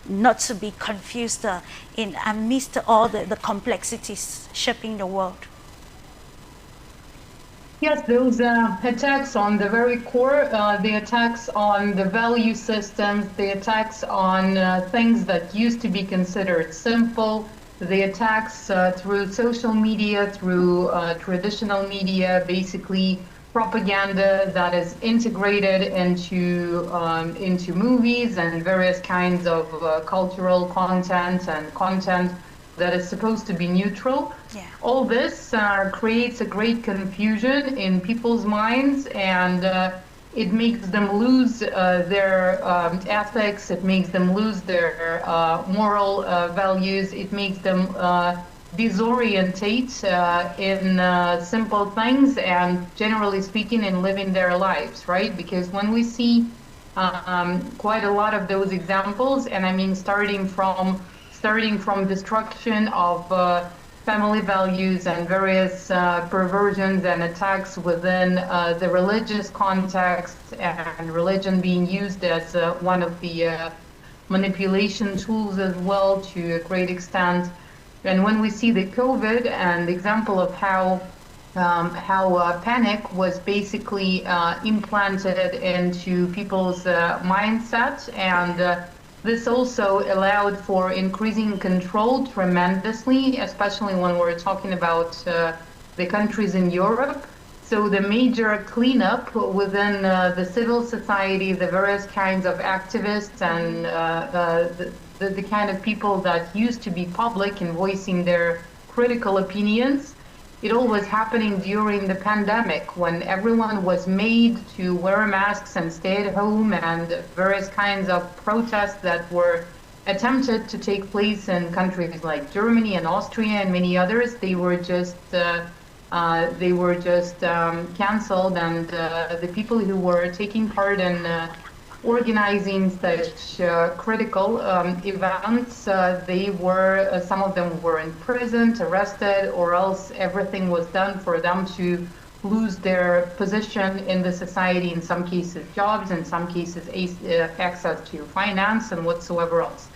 not to be confused in amidst all the complexities shaping the world. Yes, those attacks on the very core, the attacks on the value systems, the attacks on things that used to be considered simple, the attacks through social media, through traditional media, basically propaganda that is integrated into movies and various kinds of cultural content and content that is supposed to be neutral. Yeah. All this creates a great confusion in people's minds, and it makes them lose their ethics, it makes them lose their moral values, it makes them disorientate in simple things and, generally speaking, in living their lives, right? Because when we see quite a lot of those examples, and I mean starting from destruction of family values and various perversions and attacks within the religious context, and religion being used as one of the manipulation tools as well to a great extent. And when we see the COVID and the example of how panic was basically implanted into people's mindset, and this also allowed for increasing control tremendously, especially when we're talking about the countries in Europe. So the major cleanup within the civil society, the various kinds of activists, and the kind of people that used to be public and voicing their critical opinions, it all was happening during the pandemic, when everyone was made to wear masks and stay at home, and various kinds of protests that were attempted to take place in countries like Germany and Austria and many others, they were just canceled, and the people who were taking part in organizing such critical events, they were, some of them were imprisoned, arrested, or else everything was done for them to lose their position in the society, in some cases jobs, in some cases access to finance and whatsoever else.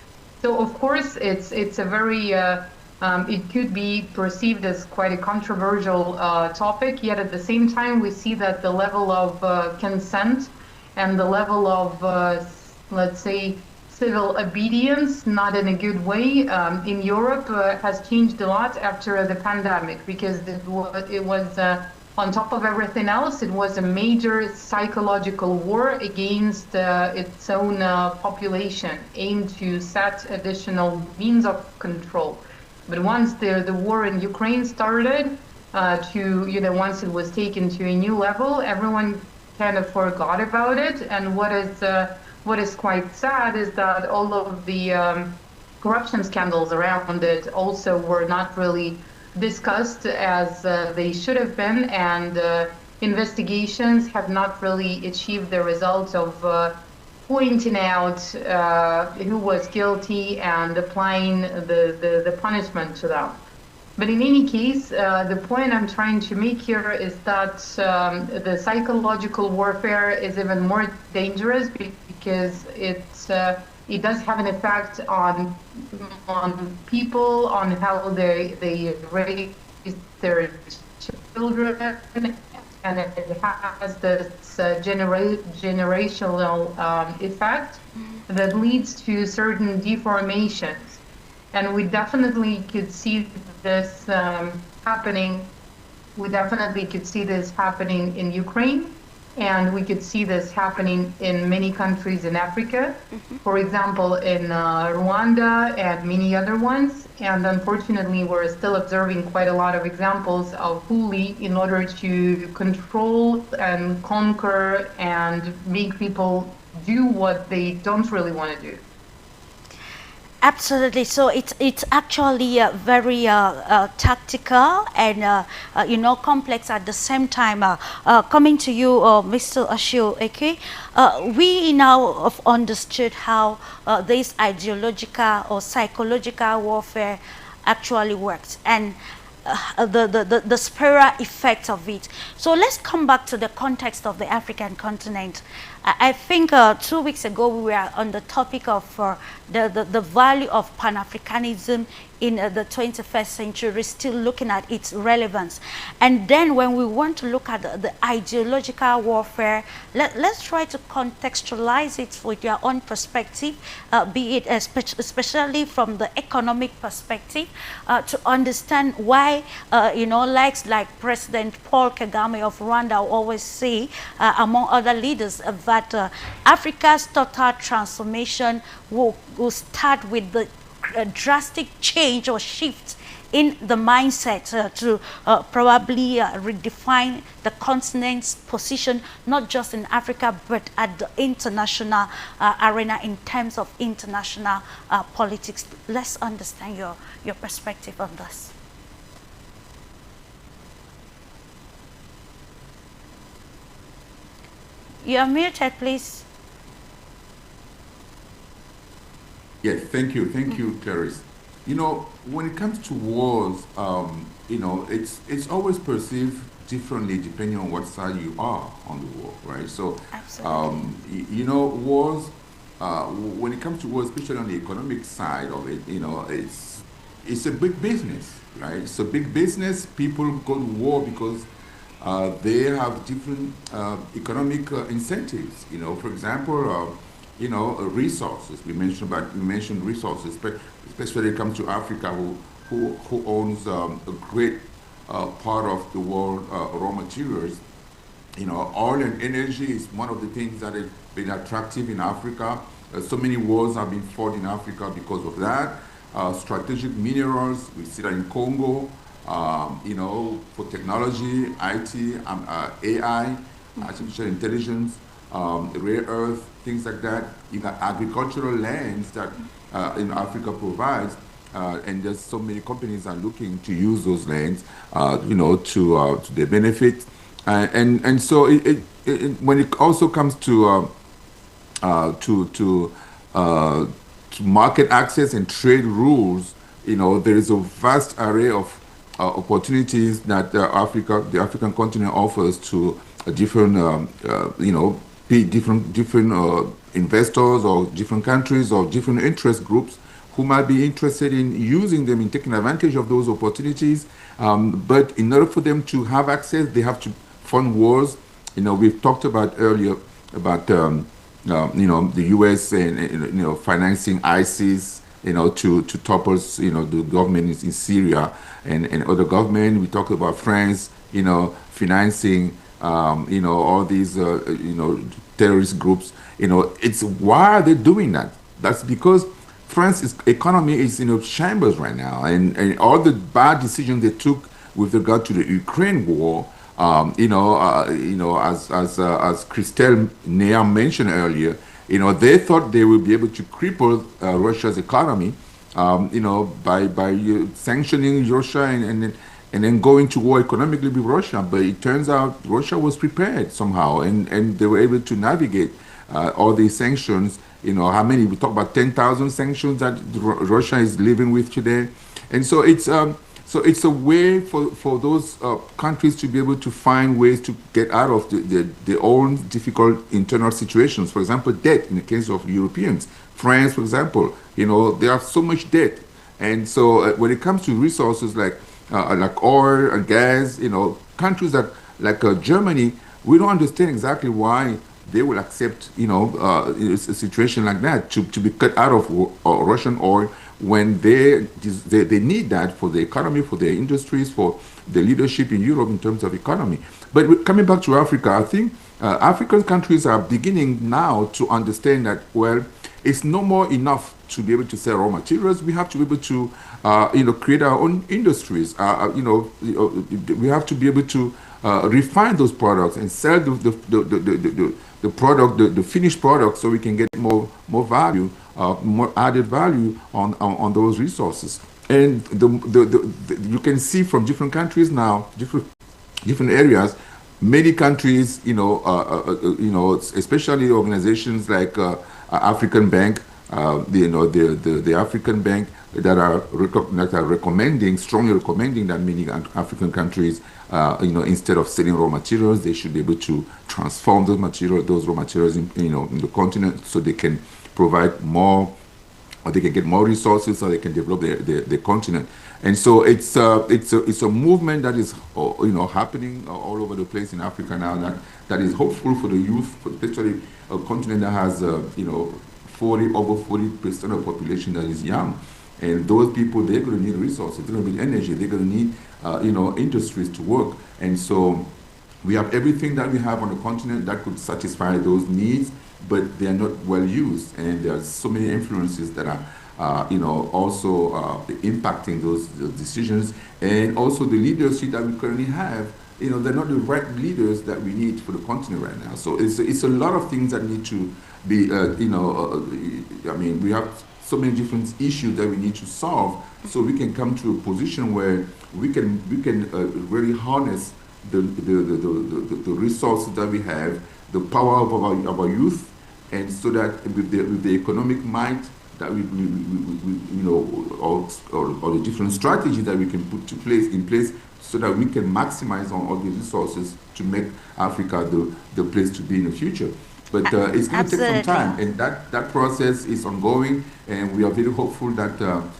So of course it's a very, it could be perceived as quite a controversial topic, yet at the same time we see that the level of consent and the level of, let's say, civil obedience, not in a good way, in Europe has changed a lot after the pandemic, because it was on top of everything else, it was a major psychological war against its own population, aimed to set additional means of control. But once the war in Ukraine started, once it was taken to a new level, everyone kind of forgot about it. And what is quite sad is that all of the corruption scandals around it also were not really discussed as they should have been, and investigations have not really achieved the results of pointing out who was guilty and applying the punishment to them. But in any case, the point I'm trying to make here is that the psychological warfare is even more dangerous, because it does have an effect on people, on how they raise their children, and it has this generational effect that leads to certain deformations. And we definitely could see this happening. We definitely could see this happening in Ukraine, and we could see this happening in many countries in Africa, for example, in Rwanda and many other ones. And unfortunately, we're still observing quite a lot of examples of bully in order to control and conquer and make people do what they don't really want to do. Absolutely. So it's actually very tactical and complex at the same time. Coming to you, Mr. Achille EKEU, we now have understood how this ideological or psychological warfare actually works, and the spiral effect of it. So let's come back to the context of the African continent. I think 2 weeks ago we were on the topic of the value of Pan-Africanism in the 21st century, still looking at its relevance. And then when we want to look at the ideological warfare, let's try to contextualize it with your own perspective, be it especially from the economic perspective, to understand why, likes like President Paul Kagame of Rwanda always say, among other leaders, that Africa's total transformation will start with the drastic change or shift in the mindset to probably redefine the continent's position, not just in Africa, but at the international arena in terms of international politics. Let's understand your perspective on this. You are muted, please. Yes, thank you, Clarisse. You know, when it comes to wars, you know, it's always perceived differently depending on what side you are on the war, right? So, Absolutely. you know, wars, when it comes to wars, especially on the economic side of it, you know, it's a big business, right? It's a big business. People go to war because they have different economic incentives. You know, for example, you know, resources. We mentioned resources, especially when it comes to Africa, who owns a great part of the world raw materials. You know, oil and energy is one of the things that have been attractive in Africa. So many wars have been fought in Africa because of that. Strategic minerals, we see that in Congo. You know, for technology, IT, AI, artificial intelligence, rare earth, things like that. You got agricultural lands that in Africa provides, and there's so many companies are looking to use those lands, you know, to their benefit, and so when it also comes to to market access and trade rules, you know, there is a vast array of opportunities that the African continent offers to different, you know, different investors or different countries or different interest groups who might be interested in using them, in taking advantage of those opportunities. But in order for them to have access, they have to fund wars. You know, we've talked about earlier about you know, the U.S. and you know, financing ISIS, you know, to topple, you know, the government in Syria and other government. We talked about France, you know, financing you know, all these you know, terrorist groups. You know, it's why are they doing that? That's because France's economy is in a shambles right now, and all the bad decisions they took with regard to the Ukraine war. You know, as Christelle NèANT mentioned earlier, you know, they thought they would be able to cripple Russia's economy, you know, by sanctioning Russia and then going to war economically with Russia. But it turns out Russia was prepared somehow, and they were able to navigate all these sanctions. You know, how many? We talk about 10,000 sanctions that Russia is living with today, and so it's a way for those countries to be able to find ways to get out of their own difficult internal situations. For example, debt. In the case of Europeans, France, for example, you know, they have so much debt, and so when it comes to resources like oil and gas, you know, countries that like Germany, we don't understand exactly why they will accept, you know, a situation like that to be cut out of Russian oil when they need that for the economy, for their industries, for the leadership in Europe in terms of economy. But coming back to Africa, I think African countries are beginning now to understand that, well, it's no more enough to be able to sell raw materials. We have to be able to, you know, create our own industries. You know, we have to be able to refine those products and sell the product, the finished product, so we can get more value, more added value on those resources. And you can see from different countries now, different areas, many countries, you know, especially organizations like African Bank, the African Bank that are strongly recommending that many African countries, you know, instead of selling raw materials, they should be able to transform those raw materials in the continent, so they can provide more, or they can get more resources, so they can develop the continent. And so it's a movement that is, you know, happening all over the place in Africa now, that is hopeful for the youth, especially a continent that has you know, over 40% of the population that is young. And those people, they're going to need resources, they're going to need energy, they're going to need you know, industries to work. And so we have everything that we have on the continent that could satisfy those needs, but they are not well used. And there are so many influences that are you know, also impacting those decisions. And also the leadership that we currently have, you know, they're not the right leaders that we need for the continent right now. So it's a lot of things that need to be, you know, I mean, we have so many different issues that we need to solve, so we can come to a position where we can really harness the resources that we have, the power of our youth, and so that with the economic might that we you know, or the different strategies that we can put in place so that we can maximize on all these resources to make Africa the place to be in the future. But it's going to take some time, and that process is ongoing, and we are very hopeful that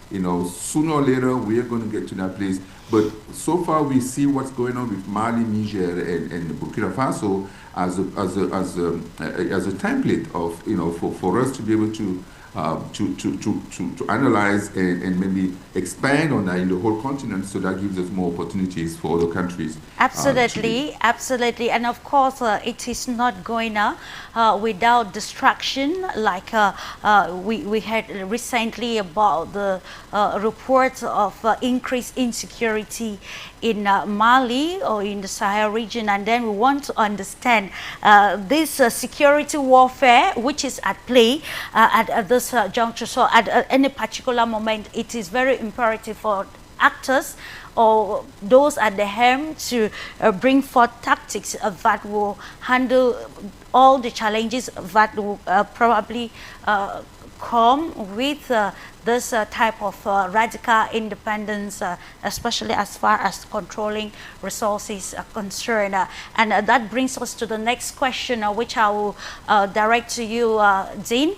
you know, sooner or later we are going to get to that place. But so far we see what's going on with Mali, Niger, and Burkina Faso as a template of, you know, for us to be able to analyze and maybe expand on that in the whole continent, so that gives us more opportunities for other countries. Absolutely, absolutely. And of course, it is not going without distraction, like we had recently about the reports of increased insecurity in Mali or in the Sahel region, and then we want to understand this security warfare which is at play at this juncture. So at any particular moment, it is very imperative for actors or those at the helm to bring forth tactics that will handle all the challenges that will probably come with this type of radical independence, especially as far as controlling resources are concerned. And that brings us to the next question, which I will direct to you, Dean.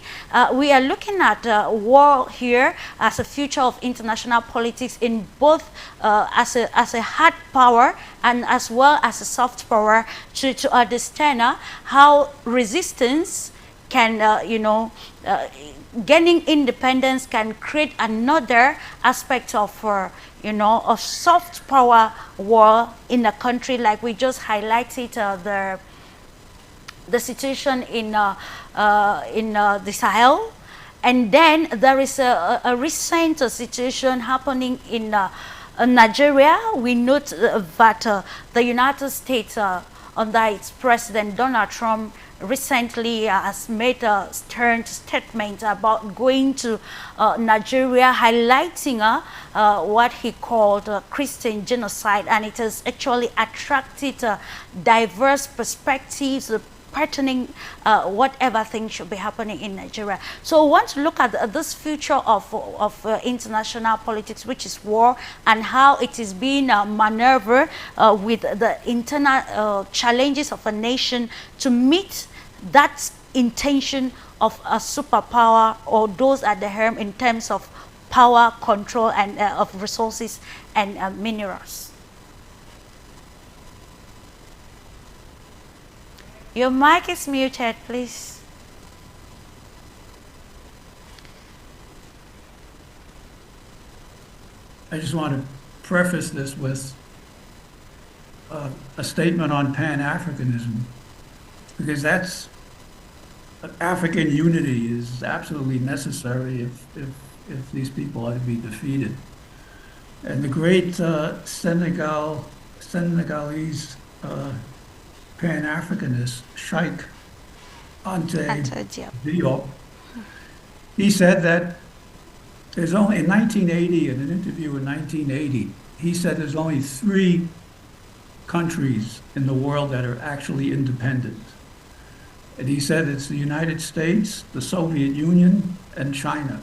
We are looking at war here as a future of international politics in both as a hard power and as well as a soft power, to understand how resistance can, you know, gaining independence can create another aspect of, you know, of soft power war in a country, like we just highlighted the situation in the Sahel. And then there is a recent situation happening in Nigeria. We note that the United States, under its President Donald Trump, recently has made a stern statement about going to Nigeria, highlighting what he called Christian genocide, and it has actually attracted diverse perspectives pertaining whatever thing should be happening in Nigeria. So we want to look at this future of international politics, which is war, and how it is being maneuvered with the internal challenges of a nation to meet that intention of a superpower or those at the helm in terms of power, control, and of resources and minerals. Your mic is muted, please. I just want to preface this with a statement on Pan-Africanism, because that's African unity is absolutely necessary if these people are to be defeated. And the great Senegalese Pan-Africanist Sheikh Anta Diop, he said that there's only, in 1980, in an interview in 1980, he said there's only 3 countries in the world that are actually independent. And he said it's the United States, the Soviet Union, and China.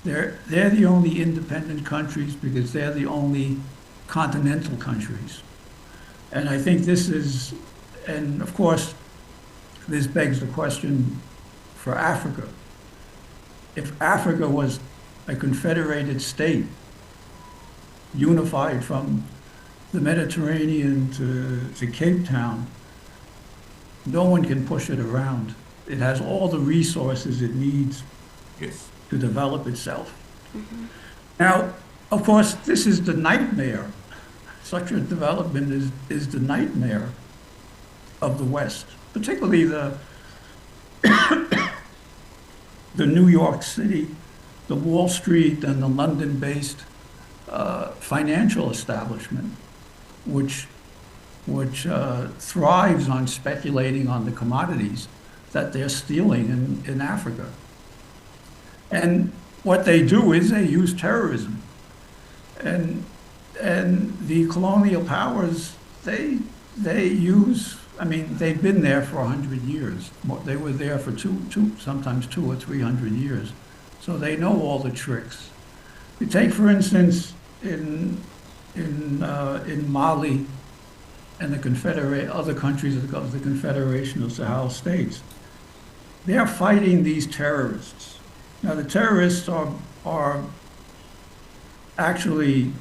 They're the only independent countries because they're the only continental countries. And I think this is, and of course, this begs the question for Africa. If Africa was a confederated state, unified from the Mediterranean to Cape Town, no one can push it around. It has all the resources it needs to develop itself. Mm-hmm. Now, of course, this is the nightmare. Such a development is the nightmare of the West, particularly the New York City, the Wall Street, and the London-based financial establishment, which thrives on speculating on the commodities that they're stealing in Africa. And what they do is they use terrorism. And the colonial powers they use, I mean, they've been there for 100 years. They were there for sometimes 200 or 300 years. So they know all the tricks. You take, for instance, in Mali and the other countries of the Confederation of Sahel states, they're fighting these terrorists. Now, the terrorists are actually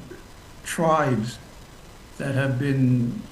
tribes that have been